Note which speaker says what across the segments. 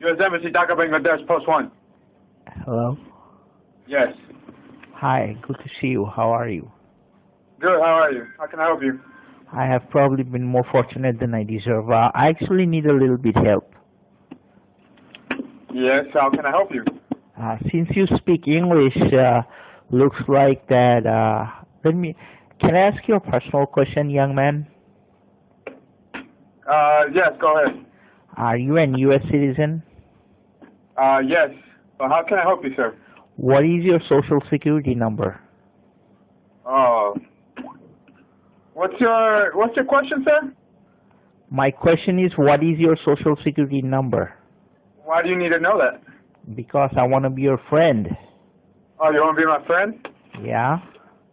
Speaker 1: U.S. Embassy, Dhaka, Bangladesh, post 1.
Speaker 2: Hello?
Speaker 1: Yes.
Speaker 2: Hi, good to see you. How are you?
Speaker 1: Good, how are you? How can I help you?
Speaker 2: I have probably been more fortunate than I deserve. I actually need a little bit help.
Speaker 1: Yes, how can I help you?
Speaker 2: Since you speak English, looks like that, can I ask you a personal question, young man?
Speaker 1: Yes, go ahead.
Speaker 2: Are you an U.S. citizen?
Speaker 1: Yes. Well, how can I help you, sir?
Speaker 2: What is your social security number?
Speaker 1: What's your question, sir?
Speaker 2: My question is, what is your social security number?
Speaker 1: Why do you need to know that?
Speaker 2: Because I want to be your friend.
Speaker 1: Oh, you want to be my friend?
Speaker 2: Yeah?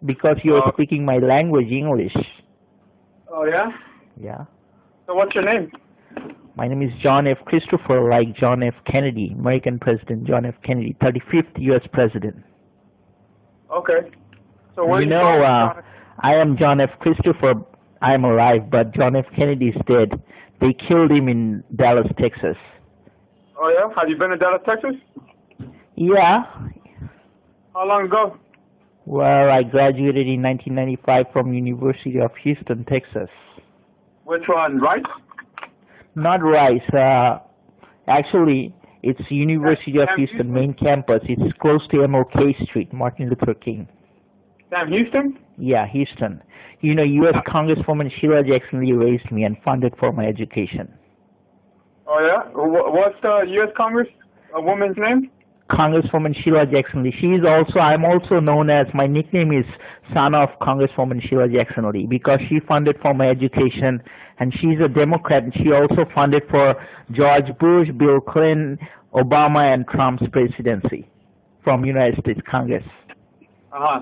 Speaker 2: Because you're speaking my language, English.
Speaker 1: Oh, yeah?
Speaker 2: Yeah.
Speaker 1: So what's your name?
Speaker 2: My name is John F. Christopher, like John F. Kennedy, American President John F. Kennedy, 35th U.S. President.
Speaker 1: Okay. So where
Speaker 2: you know, I am John F. Christopher. I am alive, but John F. Kennedy is dead. They killed him in Dallas, Texas.
Speaker 1: Oh, yeah? Have you been to Dallas, Texas?
Speaker 2: Yeah.
Speaker 1: How long ago?
Speaker 2: Well, I graduated in 1995 from University of Houston, Texas.
Speaker 1: Which one, Rice?
Speaker 2: Not Rice. Actually, it's University of Houston main campus. It's close to MLK Street, Martin Luther King.
Speaker 1: Sam Houston?
Speaker 2: Yeah, Houston. You know, U.S. Congresswoman Sheila Jackson.lee raised me and funded for my education.
Speaker 1: Oh, yeah? What's the U.S. Congress woman's name?
Speaker 2: Congresswoman Sheila Jackson.lee. I'm also known as, my nickname is son of Congresswoman Sheila Jackson.lee because she funded for my education, and she's a Democrat, and she also funded for George Bush, Bill Clinton, Obama, and Trump's presidency from United States Congress.
Speaker 1: Uh-huh.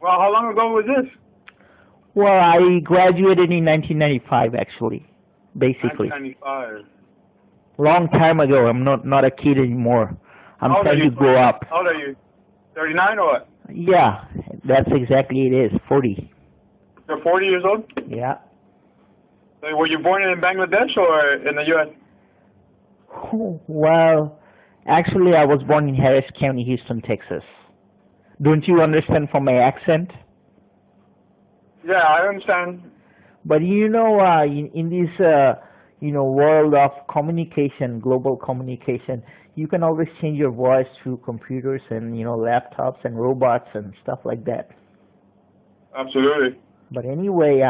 Speaker 1: Well, how long ago was this?
Speaker 2: Well, I graduated in 1995, actually, basically.
Speaker 1: 1995.
Speaker 2: Long time ago. I'm not a kid anymore. I'm trying to grow up.
Speaker 1: How old are you? 39 or what?
Speaker 2: Yeah, that's exactly it is, 40.
Speaker 1: You're 40 years old?
Speaker 2: Yeah.
Speaker 1: So were you born in Bangladesh or in the U.S.?
Speaker 2: Well, actually I was born in Harris County, Houston, Texas. Don't you understand from my accent?
Speaker 1: Yeah, I understand.
Speaker 2: But you know, in this world of communication, global communication, you can always change your voice through computers and laptops and robots and stuff like that.
Speaker 1: Absolutely.
Speaker 2: But anyway,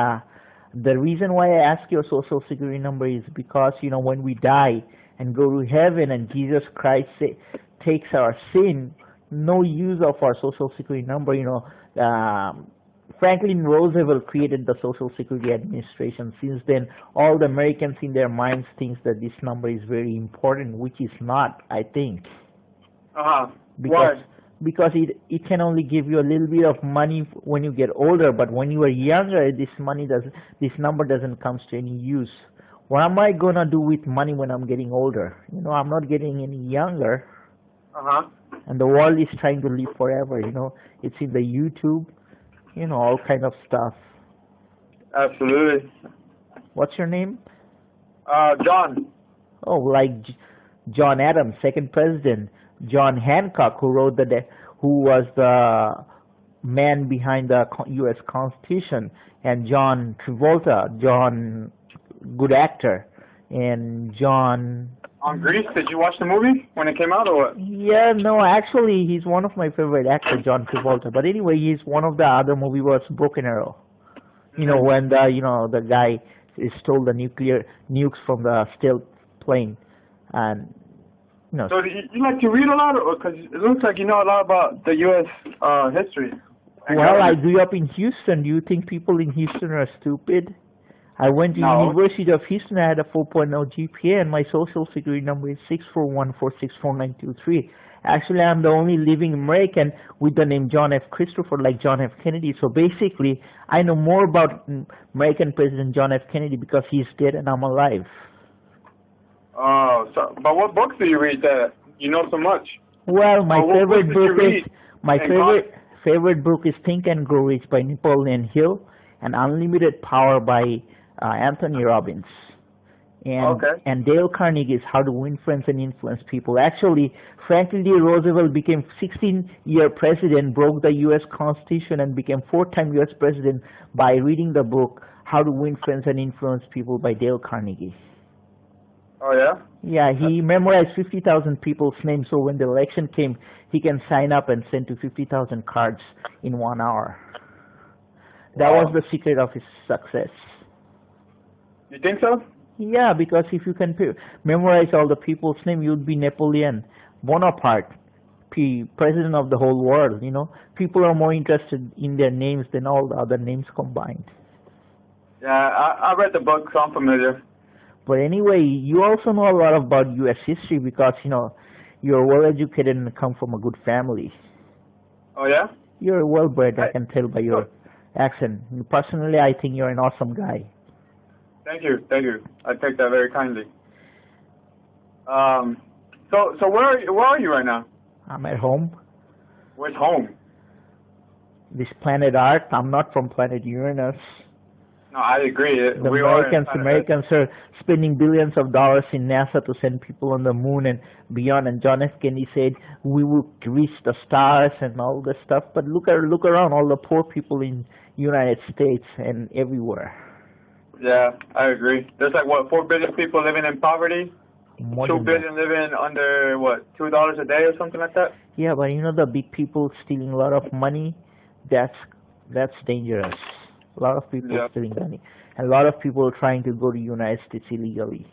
Speaker 2: the reason why I ask your social security number is because when we die and go to heaven and Jesus Christ takes our sin, no use of our social security number. Franklin Roosevelt created the Social Security Administration. Since then, all the Americans in their minds think that this number is very important, which is not, I think. Because it can only give you a little bit of money when you get older, but when you are younger, this number doesn't come to any use. What am I gonna do with money when I'm getting older? I'm not getting any younger. And the world is trying to live forever. It's in the YouTube. All kind of stuff.
Speaker 1: Absolutely.
Speaker 2: What's your name?
Speaker 1: John.
Speaker 2: Oh, like John Adams, second president. John Hancock, who was the man behind the U.S. Constitution, and John Travolta, John, good actor, and John.
Speaker 1: On Grease, did you watch the movie when it came out or what?
Speaker 2: Yeah, no, actually, he's one of my favorite actors, John Travolta. But anyway, he's one of the other movie was Broken Arrow. When the guy stole the nukes from the stealth plane, and
Speaker 1: So you like to read a lot, because it looks like you know a lot about the U.S. History.
Speaker 2: Well, I grew up in Houston. Do you think people in Houston are stupid? I went to University of Houston. I had a 4.0 GPA, and my social security number is 641464923. Actually, I'm the only living American with the name John F. Christopher, like John F. Kennedy. So basically, I know more about American President John F. Kennedy because he's dead and I'm alive.
Speaker 1: Oh, but what books do you read that you know so much?
Speaker 2: Well, my favorite book is Think and Grow Rich by Napoleon Hill, and Unlimited Power by Anthony Robbins. And Dale Carnegie's How to Win Friends and Influence People. Actually, Franklin D. Roosevelt became 16-year president, broke the U.S. Constitution, and became 4-time U.S. president by reading the book How to Win Friends and Influence People by Dale Carnegie.
Speaker 1: Oh, yeah?
Speaker 2: Yeah, he memorized 50,000 people's names, so when the election came, he can sign up and send to 50,000 cards in 1 hour. That was the secret of his success.
Speaker 1: You think so?
Speaker 2: Yeah, because if you can memorize all the people's name, you'd be Napoleon Bonaparte, president of the whole world. You know, people are more interested in their names than all the other names combined.
Speaker 1: Yeah, I read the book, so I'm familiar.
Speaker 2: But anyway, you also know a lot about U.S. history because, you know, you're well educated and come from a good family.
Speaker 1: Oh, yeah?
Speaker 2: You're well bred, I can tell by your accent. Personally, I think you're an awesome guy.
Speaker 1: Thank you. I take that very kindly. So where are you right now?
Speaker 2: I'm at home.
Speaker 1: Where's home?
Speaker 2: This planet Earth. I'm not from planet Uranus.
Speaker 1: No, I agree.
Speaker 2: The Americans are spending billions of dollars in NASA to send people on the moon and beyond. And John F. Kennedy said we will reach the stars and all this stuff. But look around, all the poor people in United States and everywhere.
Speaker 1: Yeah, I agree. There's like, 4 billion people living in poverty?
Speaker 2: More
Speaker 1: 2 billion living under, $2 a day or something like that?
Speaker 2: Yeah, but you know the big people stealing a lot of money? That's dangerous. A lot of people stealing money. And a lot of people trying to go to the United States illegally.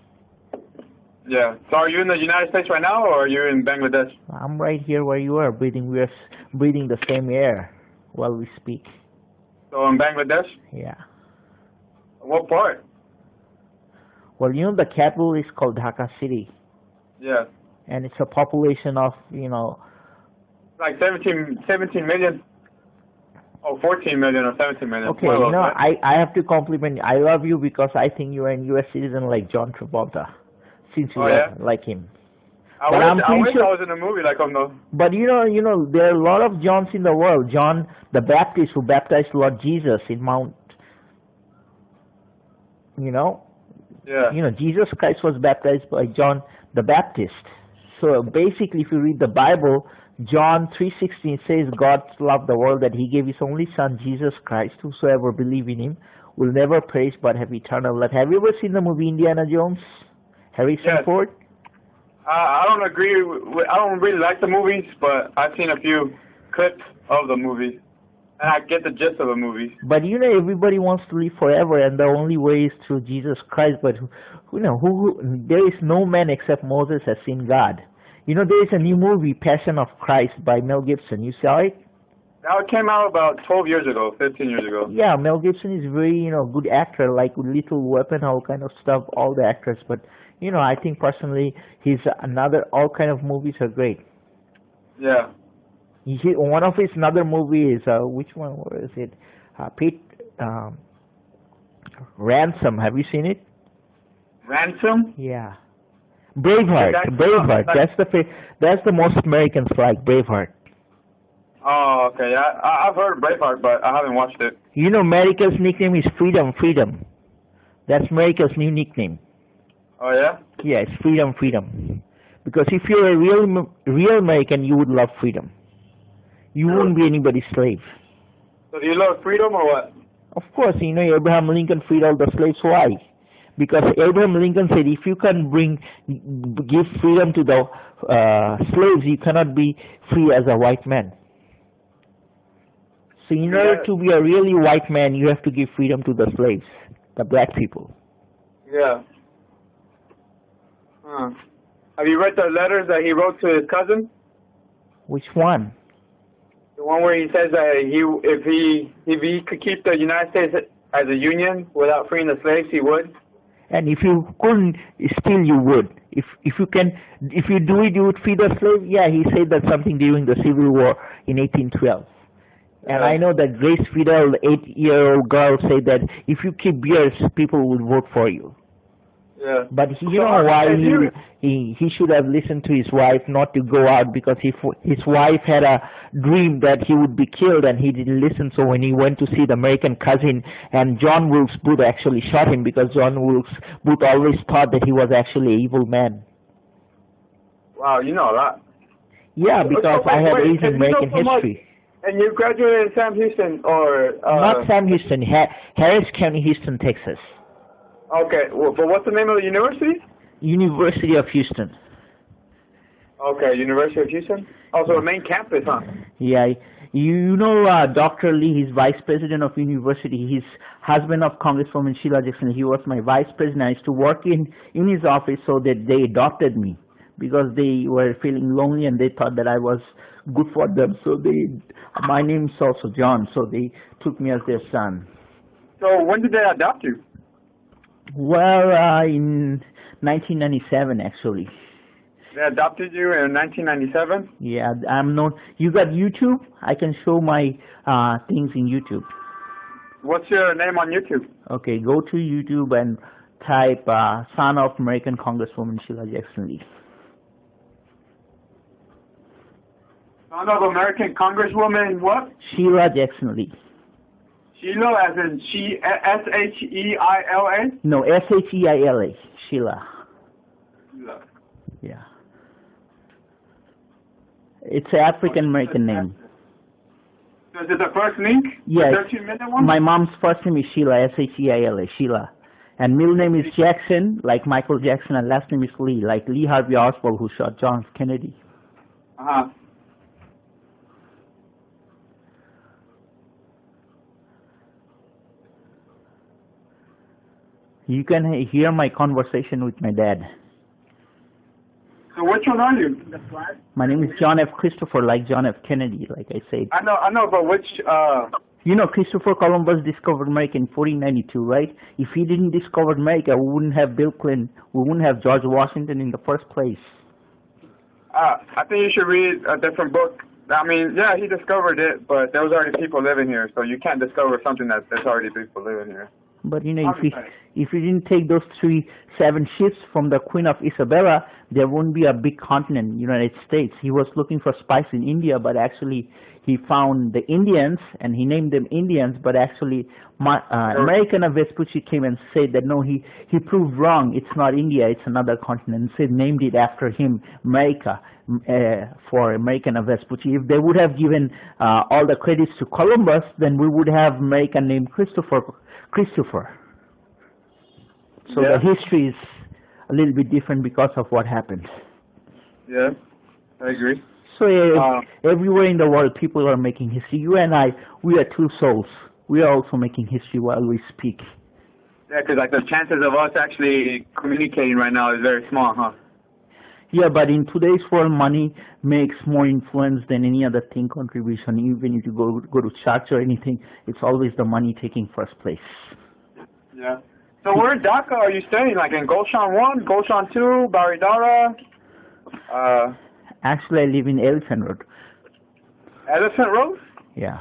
Speaker 1: Yeah. So are you in the United States right now, or are you in Bangladesh?
Speaker 2: I'm right here where you are, breathing. We're breathing the same air while we speak.
Speaker 1: So in Bangladesh?
Speaker 2: Yeah.
Speaker 1: What part?
Speaker 2: Well, you know the capital is called Dhaka City.
Speaker 1: Yeah.
Speaker 2: And it's a population of, you know...
Speaker 1: Like 17 million? Oh, 14 million or 17 million.
Speaker 2: Okay, you know, I have to compliment you. I love you because I think you're a U.S. citizen like John Travolta, since you like him.
Speaker 1: I wish I was in a movie like him, though.
Speaker 2: But you know, there are a lot of Johns in the world. John the Baptist, who baptized Lord Jesus in Mount... You know?
Speaker 1: Yeah.
Speaker 2: You know, Jesus Christ was baptized by John the Baptist. So basically, if you read the Bible, John 3:16 says God loved the world that He gave His only Son, Jesus Christ. Whosoever believe in Him will never perish but have eternal life. Have you ever seen the movie Indiana Jones? Harrison Ford?
Speaker 1: I don't agree. I don't really like the movies, but I've seen a few clips of the movies. And I get the gist of the movies.
Speaker 2: But you know, everybody wants to live forever, and the only way is through Jesus Christ. But there is no man except Moses has seen God. You know, there is a new movie, Passion of Christ, by Mel Gibson. You saw it?
Speaker 1: That came out about 12 years ago, 15 years ago.
Speaker 2: Yeah, Mel Gibson is very, good actor, like Little Weapon, all kind of stuff, all the actors. But, I think personally, all kind of movies are great.
Speaker 1: Yeah.
Speaker 2: One of his another movie is, which one was it? Ransom. Have you seen it?
Speaker 1: Ransom?
Speaker 2: Yeah. Braveheart. That's the most Americans like, Braveheart.
Speaker 1: Oh, okay. I've heard of Braveheart, but I haven't watched it.
Speaker 2: You know, America's nickname is Freedom. That's America's new nickname.
Speaker 1: Oh, yeah?
Speaker 2: Yeah, it's Freedom. Because if you're a real American, you would love freedom. You wouldn't be anybody's slave.
Speaker 1: So do you love freedom or what?
Speaker 2: Of course, Abraham Lincoln freed all the slaves. Why? Because Abraham Lincoln said, if you can give freedom to the slaves, you cannot be free as a white man. So in order to be a really white man, you have to give freedom to the slaves, the black people.
Speaker 1: Yeah. Huh. Have you read the letters that he wrote to his cousin?
Speaker 2: Which one?
Speaker 1: The one where he says that if he could keep the United States as a union without freeing the slaves, he would.
Speaker 2: And if you couldn't, still you would. If you do it, you would free the slaves. Yeah, he said that something during the Civil War in 1812. And I know that Grace Fidel, the 8-year-old girl, said that if you keep beers, people will vote for you.
Speaker 1: Yeah.
Speaker 2: But you know why he should have listened to his wife not to go out, because his wife had a dream that he would be killed and he didn't listen. So when he went to see the American cousin, and John Wilkes Booth actually shot him, because John Wilkes Booth always thought that he was actually an evil man.
Speaker 1: Wow, you know a lot.
Speaker 2: Yeah, because I have Asian American history.
Speaker 1: And you graduated in Sam Houston, or
Speaker 2: not Sam Houston, Harris County, Houston, Texas.
Speaker 1: Okay, well, but what's the name of the university?
Speaker 2: University of Houston.
Speaker 1: Okay, University of Houston. Also a main campus, huh?
Speaker 2: Yeah, you know Dr. Lee, he's vice president of university. He's husband of Congresswoman Sheila Jackson. He was my vice president. I used to work in his office, so that they adopted me because they were feeling lonely and they thought that I was good for them. So my name's also John, so they took me as their son.
Speaker 1: So when did they adopt you?
Speaker 2: Well, in 1997, actually.
Speaker 1: They adopted you in 1997?
Speaker 2: Yeah, I'm not. You got YouTube? I can show my things in YouTube.
Speaker 1: What's your name on YouTube?
Speaker 2: Okay, go to YouTube and type son of American Congresswoman Sheila Jackson.lee.
Speaker 1: Son of American Congresswoman what?
Speaker 2: Sheila Jackson.lee.
Speaker 1: Sheila as in S-H-E-I-L-A?
Speaker 2: No, S-H-E-I-L-A. Sheila.
Speaker 1: Sheila.
Speaker 2: Yeah. It's an African American name.
Speaker 1: So is it the first link?
Speaker 2: Yes.
Speaker 1: The 13-minute one?
Speaker 2: My mom's first name is Sheila, S-H-E-I-L-A, Sheila. And middle name is Jackson, like Michael Jackson, and last name is Lee, like Lee Harvey Oswald, who shot John F. Kennedy.
Speaker 1: Uh-huh.
Speaker 2: You can hear my conversation with my dad.
Speaker 1: So which one are you?
Speaker 2: My name is John F. Christopher, like John F. Kennedy, like I said.
Speaker 1: I know, but which,
Speaker 2: You know, Christopher Columbus discovered America in 1492, right? If he didn't discover America, we wouldn't have Bill Clinton, we wouldn't have George Washington in the first place.
Speaker 1: I think you should read a different book. I mean, yeah, he discovered it, but there was already people living here, so you can't discover something that there's already people living here.
Speaker 2: But you know, if you didn't take those 7 ships from the Queen of Isabella, there wouldn't be a big continent, United States. He was looking for spice in India, but actually he found the Indians, and he named them Indians, but actually American Vespucci came and said that no, he proved wrong. It's not India, it's another continent. So named it after him, America, for American Vespucci. If they would have given all the credits to Columbus, then we would have American named Christopher. So
Speaker 1: yeah.
Speaker 2: The history is a little bit different because of what happened.
Speaker 1: Yeah, I agree.
Speaker 2: So everywhere in the world, people are making history. You and I, we are two souls. We are also making history while we speak.
Speaker 1: Yeah, because like the chances of us actually communicating right now is very small, huh?
Speaker 2: Yeah, but in today's world, money makes more influence than any other thing contribution. Even if you go to church or anything, it's always the money taking first place.
Speaker 1: Yeah. So where in Dhaka are you staying? Like in Gulshan 1, Gulshan 2, Baridara?
Speaker 2: Actually, I live in Elephant Road.
Speaker 1: Elephant Road?
Speaker 2: Yeah.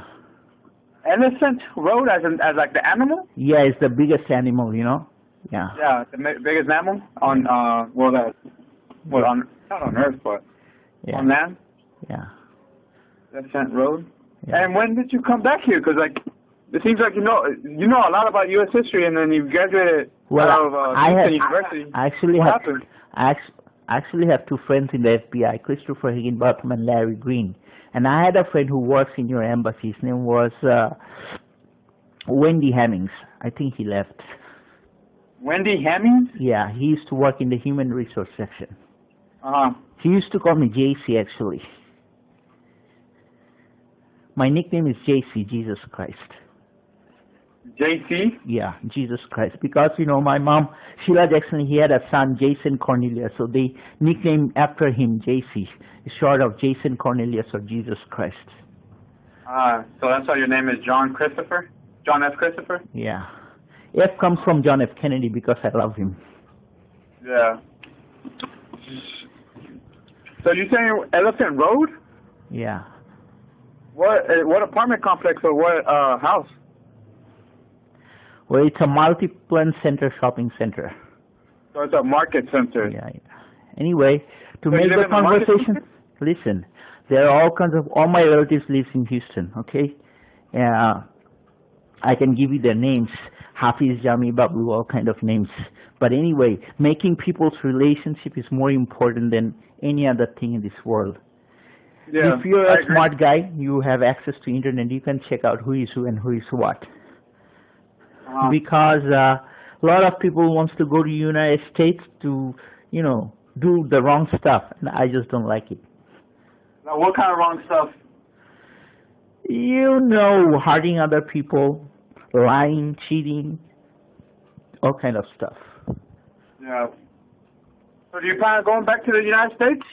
Speaker 1: Elephant Road as like the animal?
Speaker 2: Yeah, it's the biggest animal, Yeah.
Speaker 1: Yeah, the biggest mammal on, not on Earth, but on land?
Speaker 2: Yeah.
Speaker 1: Elephant Road?
Speaker 2: Yeah.
Speaker 1: And when did you come back here? Because like, it seems like you know a lot about U.S. history, and then you graduated out of Houston University.
Speaker 2: I actually have 2 friends in the FBI, Christopher Higginbotham and Larry Green. And I had a friend who works in your embassy. His name was Wendy Hemmings. I think he left.
Speaker 1: Wendy Hemmings?
Speaker 2: Yeah, he used to work in the human resource section.
Speaker 1: Uh-huh.
Speaker 2: He used to call me JC, actually. My nickname is JC, Jesus Christ.
Speaker 1: JC?
Speaker 2: Yeah, Jesus Christ. Because, my mom, Sheila Jackson, he had a son, Jason Cornelius, so they nicknamed after him JC, short of Jason Cornelius or Jesus Christ.
Speaker 1: So that's why your name is John Christopher? John F. Christopher?
Speaker 2: Yeah. F comes from John F. Kennedy because I love him.
Speaker 1: Yeah. So you're saying Elephant Road?
Speaker 2: Yeah.
Speaker 1: What apartment complex or what house?
Speaker 2: Well, it's a multi-plan center shopping center.
Speaker 1: So it's a market center.
Speaker 2: Yeah. Anyway, to
Speaker 1: So
Speaker 2: make
Speaker 1: you live
Speaker 2: the
Speaker 1: in the market
Speaker 2: conversation,
Speaker 1: center?
Speaker 2: listen, there are all my relatives live in Houston, okay? I can give you their names, Hafiz, Jami, Babu, all kind of names. But anyway, making people's relationship is more important than any other thing in this world.
Speaker 1: Yeah,
Speaker 2: if you're
Speaker 1: I
Speaker 2: a
Speaker 1: agree.
Speaker 2: smart guy, you have access to internet, you can check out who is who and who is what. Because a lot of people wants to go to United States to, do the wrong stuff, and I just don't like it.
Speaker 1: Now, what kind of wrong stuff?
Speaker 2: Hurting other people, lying, cheating, all kind of stuff.
Speaker 1: Yeah. So do you plan on going back to the United States?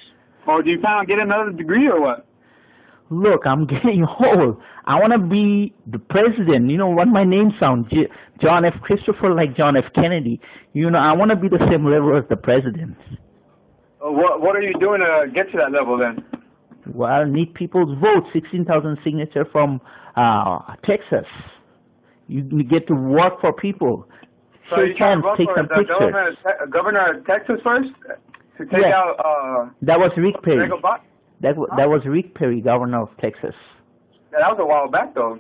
Speaker 1: Or do you plan on getting another degree or what?
Speaker 2: Look, I'm getting old. I want to be the president. You know what my name sounds? John F. Christopher, like John F. Kennedy. I want to be the same level as the president.
Speaker 1: What are you doing to get to that level then?
Speaker 2: Well, I need people's votes, 16,000 signatures from Texas. You get to work for people.
Speaker 1: So you trying to run
Speaker 2: take
Speaker 1: for
Speaker 2: some
Speaker 1: the
Speaker 2: pictures.
Speaker 1: governor of Texas first? To take out...
Speaker 2: that was Rick Perry. That
Speaker 1: Huh?
Speaker 2: was Rick Perry, governor of Texas.
Speaker 1: Yeah, that was a while back though.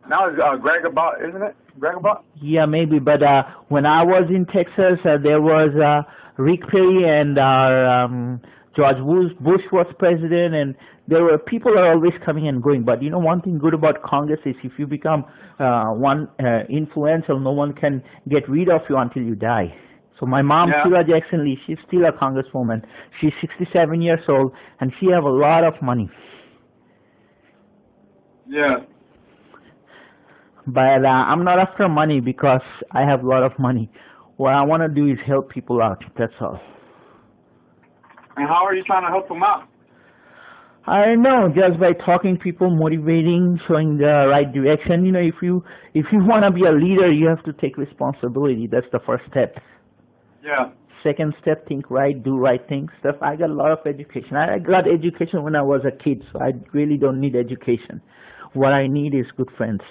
Speaker 1: Now it's Greg Abbott, isn't it? Greg Abbott?
Speaker 2: Yeah, maybe. But when I was in Texas, there was Rick Perry and George Bush was president, and there were people are always coming and going. But one thing good about Congress is if you become influential, no one can get rid of you until you die. So my mom, Sheila Jackson.Lee, she's still a congresswoman. She's 67 years old, and she have a lot of money.
Speaker 1: Yeah.
Speaker 2: But I'm not after money because I have a lot of money. What I want to do is help people out. That's all.
Speaker 1: And how are you trying to help them out?
Speaker 2: I don't know, just by talking people, motivating, showing the right direction. If you want to be a leader, you have to take responsibility. That's the first step.
Speaker 1: Yeah.
Speaker 2: Second step, think right, do right things. Stuff. I got a lot of education. I got education when I was a kid, so I really don't need education. What I need is good friends.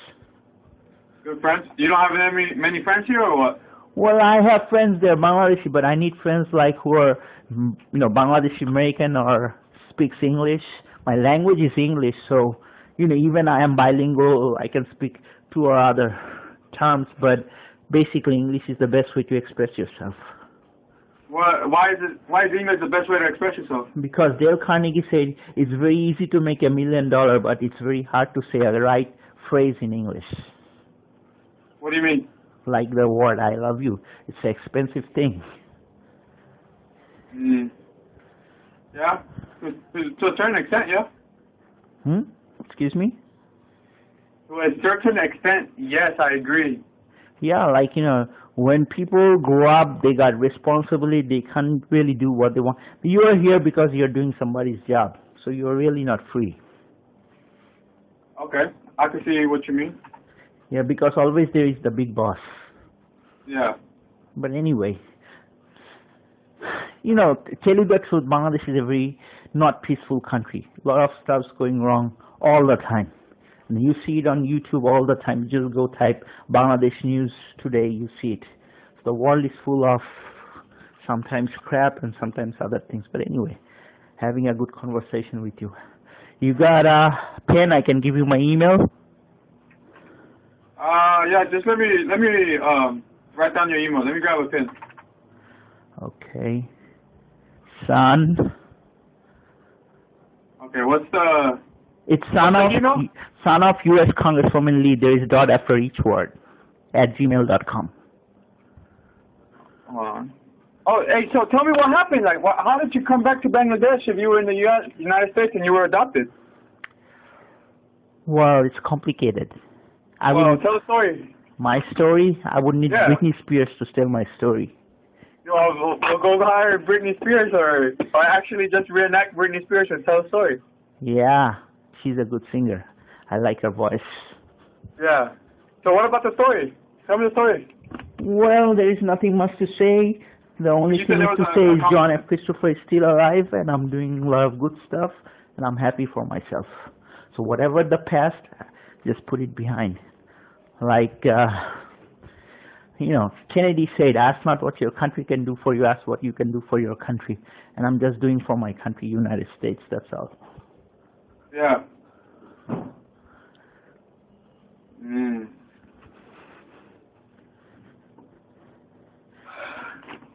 Speaker 1: Good friends? You don't have many friends here or what?
Speaker 2: Well, I have friends there, Bangladeshi, but I need friends like who are, Bangladeshi American or speaks English. My language is English, so, even I am bilingual. I can speak two or other terms, but basically English is the best way to express yourself.
Speaker 1: Why is English the best way to express yourself?
Speaker 2: Because Dale Carnegie said it's very easy to make $1 million, but it's very hard to say a right phrase in English.
Speaker 1: What do you mean?
Speaker 2: Like the word "I love you." It's an expensive thing.
Speaker 1: Yeah, to a certain extent, yeah.
Speaker 2: Excuse me?
Speaker 1: To a certain extent, yes, I agree.
Speaker 2: Yeah, like, when people grow up, they got responsibility, they can't really do what they want. You are here because you're doing somebody's job, so you're really not free.
Speaker 1: Okay, I can see what you mean.
Speaker 2: Yeah, because always there is the big boss.
Speaker 1: Yeah.
Speaker 2: But anyway, tell you the truth, Bangladesh is a very not peaceful country. A lot of stuff's going wrong all the time. And you see it on YouTube all the time. You just go type Bangladesh news today, you see it. So the world is full of sometimes crap and sometimes other things. But anyway, having a good conversation with you. You got a pen? I can give you my email.
Speaker 1: Yeah, just let me write down your email. Let me grab a pen.
Speaker 2: Okay. Son.
Speaker 1: Okay, what's the...
Speaker 2: It's son of U.S. Congresswoman Lee. There is a dot after each word. @gmail.com.
Speaker 1: Hold on. Oh, hey, so tell me what happened. Like, how did you come back to Bangladesh if you were in the United States and you were adopted?
Speaker 2: Well, it's complicated.
Speaker 1: Tell the story.
Speaker 2: My story? I would need Britney Spears to tell my story.
Speaker 1: We'll go hire Britney Spears or actually just reenact Britney Spears and tell the story.
Speaker 2: Yeah, she's a good singer. I like her voice.
Speaker 1: Yeah. So what about the story? Tell me the story.
Speaker 2: Well, there is nothing much to say. The only thing to say is John F. Christopher is still alive, and I'm doing a lot of good stuff, and I'm happy for myself. So whatever the past, just put it behind. Like You know, Kennedy said, ask not what your country can do for you, ask what you can do for your country. And I'm just doing for my country, United States, that's all.
Speaker 1: Yeah. Mm.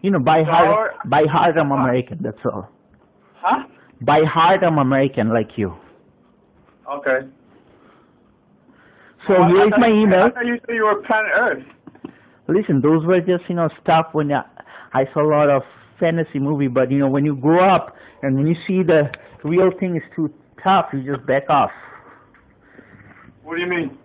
Speaker 2: You know, by heart I'm American, that's all.
Speaker 1: Huh?
Speaker 2: By heart I'm American, like you.
Speaker 1: Okay.
Speaker 2: So here's my email.
Speaker 1: I thought you said you were planet Earth.
Speaker 2: Listen, those were just, you know, stuff when I saw a lot of fantasy movie, but, you know, when you grow up and when you see the real thing is too tough, you just back off.
Speaker 1: What do you mean?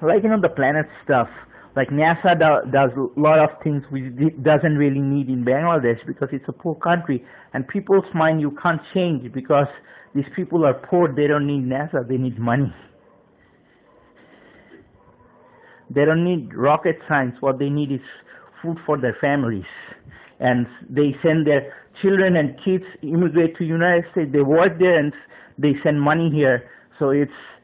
Speaker 2: Like, you know, the planet stuff. Like NASA does a lot of things which it doesn't really need in Bangladesh because it's a poor country. And people's mind you can't change because these people are poor. They don't need NASA. They need money. They don't need rocket science. What they need is food for their families. And they send their children and kids immigrate to United States. They work there and they send money here. So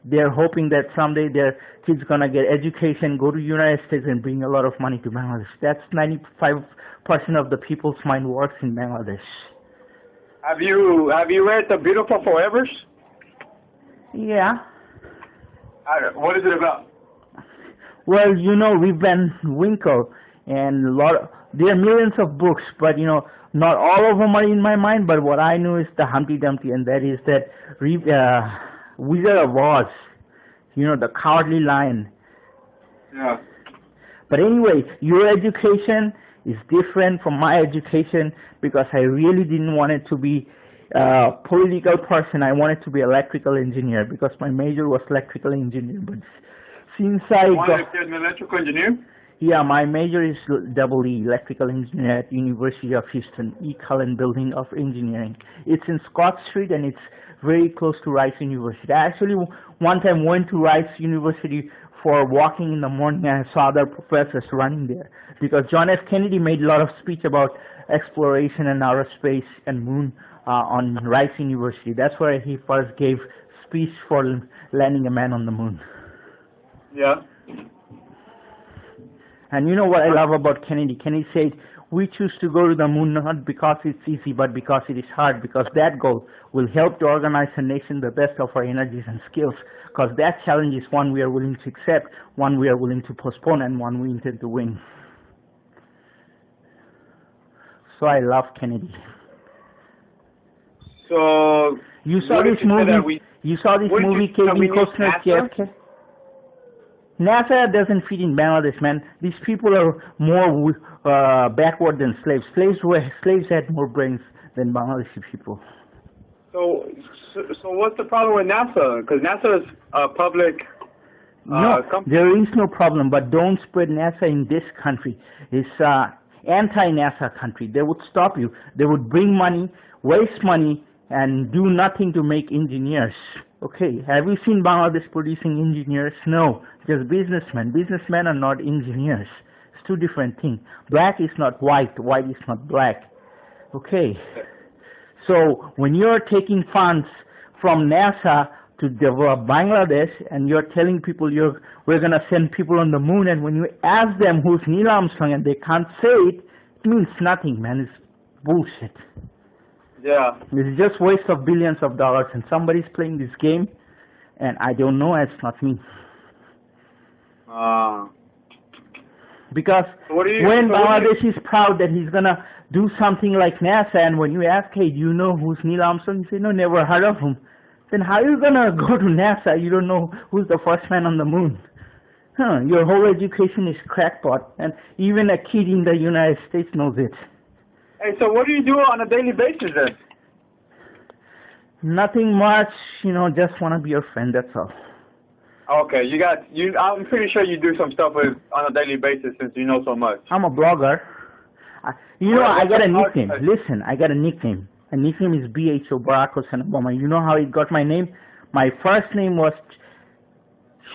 Speaker 2: they're hoping that someday their kids gonna get education, go to United States and bring a lot of money to Bangladesh. That's 95% of the people's mind works in Bangladesh.
Speaker 1: Have you read The Beautiful Forevers?
Speaker 2: Yeah.
Speaker 1: What is it about?
Speaker 2: Well, you know, Rip Van Winkle and there are millions of books, but, you know, not all of them are in my mind, but what I know is the Humpty Dumpty, and that is that Wizard of Oz, you know, the Cowardly Lion.
Speaker 1: Yeah.
Speaker 2: But anyway, your education is different from my education because I really didn't want it to be a political person. I wanted to be electrical engineer because my major was electrical engineer, but since
Speaker 1: you wanted to be an electrical engineer?
Speaker 2: Yeah, my major is EE, electrical engineer at University of Houston, E. Cullen Building of Engineering. It's in Scott Street and it's very close to Rice University. I actually one time went to Rice University for walking in the morning and I saw other professors running there because John F. Kennedy made a lot of speech about exploration and outer space and moon on Rice University. That's where he first gave speech for landing a man on the moon.
Speaker 1: Yeah.
Speaker 2: And you know what I love about Kennedy? Kennedy said, we choose to go to the moon not because it's easy, but because it is hard, because that goal will help to organize a nation the best of our energies and skills, because that challenge is one we are willing to accept, one we are willing to postpone, and one we intend to win. So I love Kennedy.
Speaker 1: So
Speaker 2: you saw this movie? You saw this movie, Kevin Costner's JFK? NASA doesn't fit in Bangladesh, man. These people are more backward than slaves. Slaves had more brains than Bangladeshi people.
Speaker 1: So what's the problem with NASA? Because NASA is a public company.
Speaker 2: There is no problem, but don't spread NASA in this country. It's anti-NASA country. They would stop you. They would bring money, waste money, and do nothing to make engineers. Okay, have you seen Bangladesh producing engineers? No, just businessmen. Businessmen are not engineers. It's two different things. Black is not white, white is not black. Okay, so when you're taking funds from NASA to develop Bangladesh and you're telling people we're going to send people on the moon, and when you ask them who's Neil Armstrong and they can't say it, it means nothing, man. It's bullshit.
Speaker 1: Yeah.
Speaker 2: It's just waste of billions of dollars, and somebody's playing this game, and I don't know, it's not me. Because when Bangladesh is proud that he's going to do something like NASA, and when you ask, hey, do you know who's Neil Armstrong? You say, no, never heard of him. Then how are you going to go to NASA? You don't know who's the first man on the moon. Your whole education is crackpot, and even a kid in the United States knows it.
Speaker 1: Hey, so what do you do on a daily basis then?
Speaker 2: Nothing much, just want to be your friend, that's all.
Speaker 1: Okay, I'm pretty sure you do some stuff on a daily basis since you know so much.
Speaker 2: I'm a blogger. I got a nickname. Listen, I got a nickname. A nickname is BHO, Barack Hussein Obama. You know how it got my name? My first name was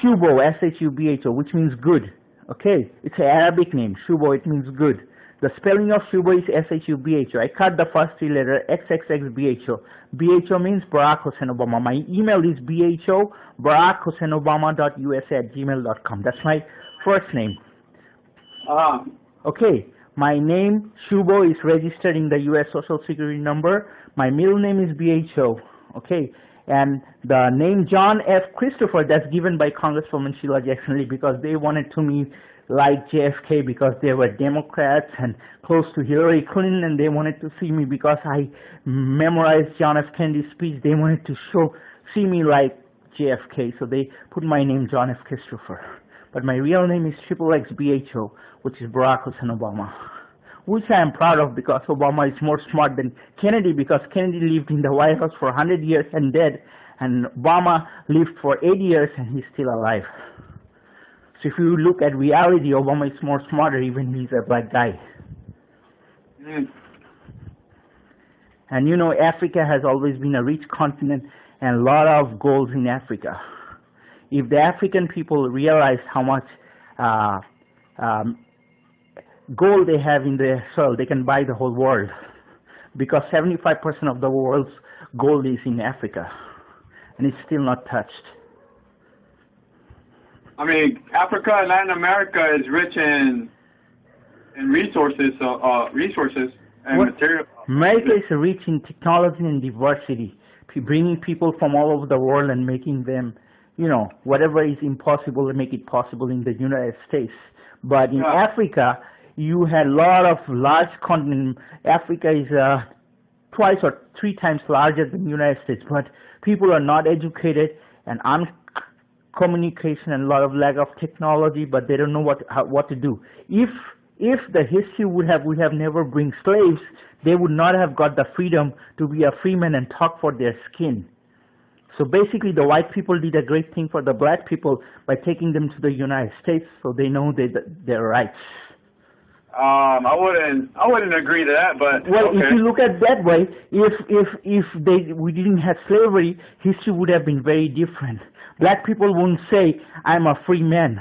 Speaker 2: Shubo, S-H-U-B-H-O, which means good. Okay? It's an Arabic name. Shubo, it means good. The spelling of Shubo is S-H-U-B-H-O. I cut the first three letters, XXXBHO. BHO means Barack Hussein Obama. My email is BHO, BarackHusseinObama.usa@gmail.com. That's my first name. Okay, my name, Shubo, is registered in the U.S. Social Security number. My middle name is BHO. Okay, and the name John F. Christopher, that's given by Congresswoman Sheila Jackson.lee because they wanted to me like JFK because they were Democrats and close to Hillary Clinton, and they wanted to see me because I memorized John F. Kennedy's speech. They wanted to see me like JFK, so they put my name John F. Christopher. But my real name is XXXBHO, which is Barack Hussein Obama, which I am proud of because Obama is more smart than Kennedy because Kennedy lived in the White House for 100 years and dead, and Obama lived for 8 years and he's still alive. So if you look at reality, Obama is more smarter even he's a black guy. And you know, Africa has always been a rich continent and a lot of gold in Africa. If the African people realize how much gold they have in their soil, they can buy the whole world. Because 75% of the world's gold is in Africa, and it's still not touched.
Speaker 1: I mean, Africa and Latin America is rich in resources, and material.
Speaker 2: America is rich in technology and diversity, bringing people from all over the world and making them, you know, whatever is impossible, make it possible in the United States. But in Africa, you had a lot of large continent. Africa is twice or 3 times larger than the United States, but people are not educated and communication and a lot of lack of technology, but they don't know what to do. If the history would have never bring slaves, they would not have got the freedom to be a freeman and talk for their skin. So basically, the white people did a great thing for the black people by taking them to the United States, so they know their rights.
Speaker 1: I wouldn't agree to that, but
Speaker 2: well,
Speaker 1: okay.
Speaker 2: If you look at it that way, if we didn't have slavery, history would have been very different. Black people wouldn't say, "I'm a free man,"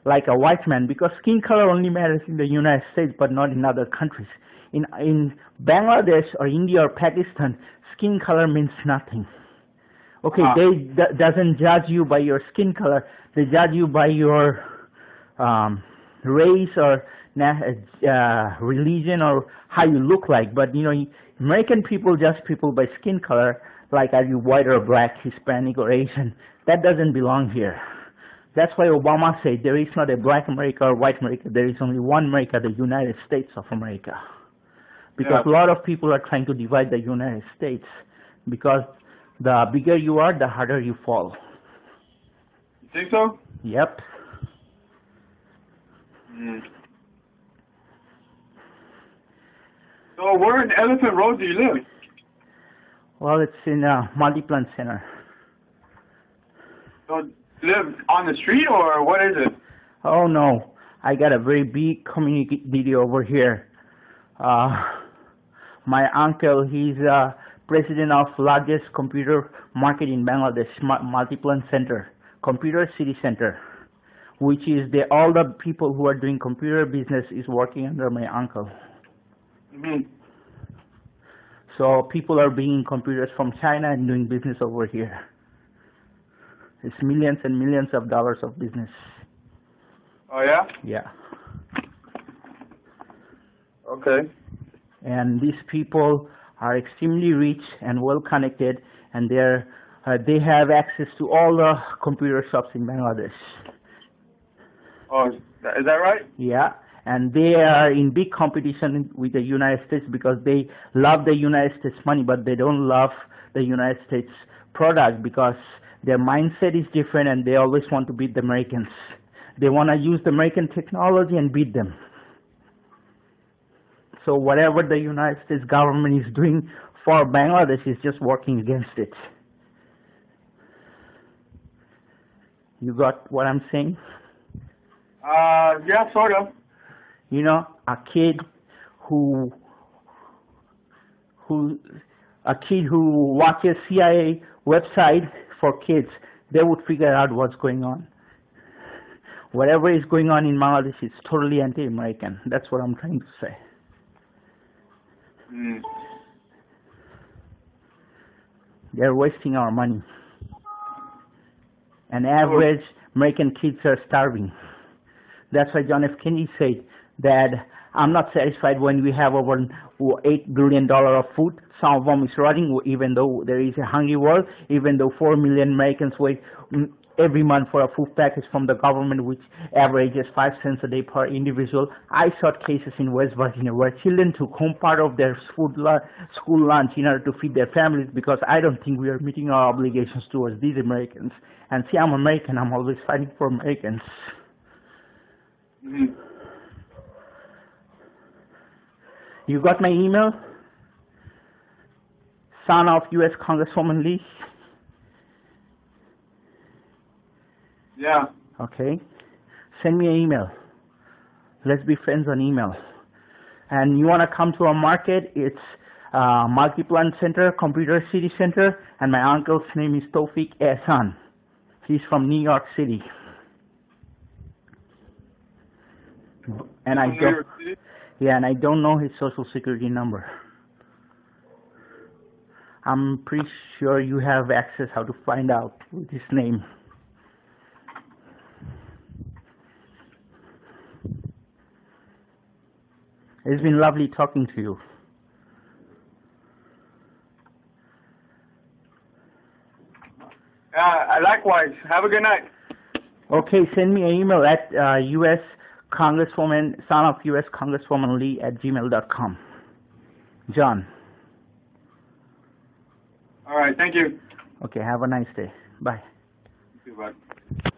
Speaker 2: like a white man, because skin color only matters in the United States, but not in other countries. In Bangladesh or India or Pakistan, skin color means nothing. Okay, they doesn't judge you by your skin color. They judge you by your race or religion or how you look like. But you know, American people judge people by skin color, like are you white or black, Hispanic or Asian. That doesn't belong here. That's why Obama said there is not a black America or white America. There is only one America, the United States of America. Because a lot of people are trying to divide the United States. Because the bigger you are, the harder you fall.
Speaker 1: You think so?
Speaker 2: Yep.
Speaker 1: So where in Elephant Road do you live?
Speaker 2: Well, it's in a multi-plant center.
Speaker 1: So live on the street or what is it?
Speaker 2: Oh no, I got a very big community over here. My uncle, he's president of largest computer market in Bangladesh, multi-plant center, computer city center, which is all the people who are doing computer business is working under my uncle. So people are bringing computers from China and doing business over here. It's millions and millions of dollars of business.
Speaker 1: Oh yeah?
Speaker 2: Yeah.
Speaker 1: Okay.
Speaker 2: And these people are extremely rich and well connected, and they have access to all the computer shops in Bangladesh.
Speaker 1: Oh, is that right?
Speaker 2: Yeah. And they are in big competition with the United States because they love the United States money, but they don't love the United States product because their mindset is different and they always want to beat the Americans. They want to use the American technology and beat them. So whatever the United States government is doing for Bangladesh is just working against it. You got what I'm saying?
Speaker 1: Yeah, sort of.
Speaker 2: You know, a kid who watches CIA website for kids, they would figure out what's going on. Whatever is going on in Bangladesh is totally anti-American. That's what I'm trying to say. They're wasting our money. And average American kids are starving.
Speaker 3: That's why John F. Kennedy said that I'm not satisfied when we have over $8 billion of food. Some of them is rotting, even though there is a hungry world, even though 4 million Americans wait every month for a food package from the government, which averages 5 cents a day per individual. I saw cases in West Virginia where children took home part of their school lunch in order to feed their families, because I don't think we are meeting our obligations towards these Americans. And see, I'm American. I'm always fighting for Americans.
Speaker 1: Mm-hmm.
Speaker 3: You got my email? Son of U.S. Congresswoman Lee?
Speaker 1: Yeah.
Speaker 3: Okay. Send me an email. Let's be friends on email. And you want to come to our market? It's Multiplant Center, Computer City Center, and my uncle's name is Tawfiq Ehsan. He's from New York City. And I don't know his social security number. I'm pretty sure you have access how to find out with his name. It's been lovely talking to you.
Speaker 1: Likewise. Have a good night.
Speaker 3: Okay, send me an email at U.S. Congresswoman, son of U.S. Congresswoman Lee at gmail.com. John.
Speaker 1: All right. Thank you.
Speaker 3: Okay, have a nice day. Bye.
Speaker 1: You too, bye.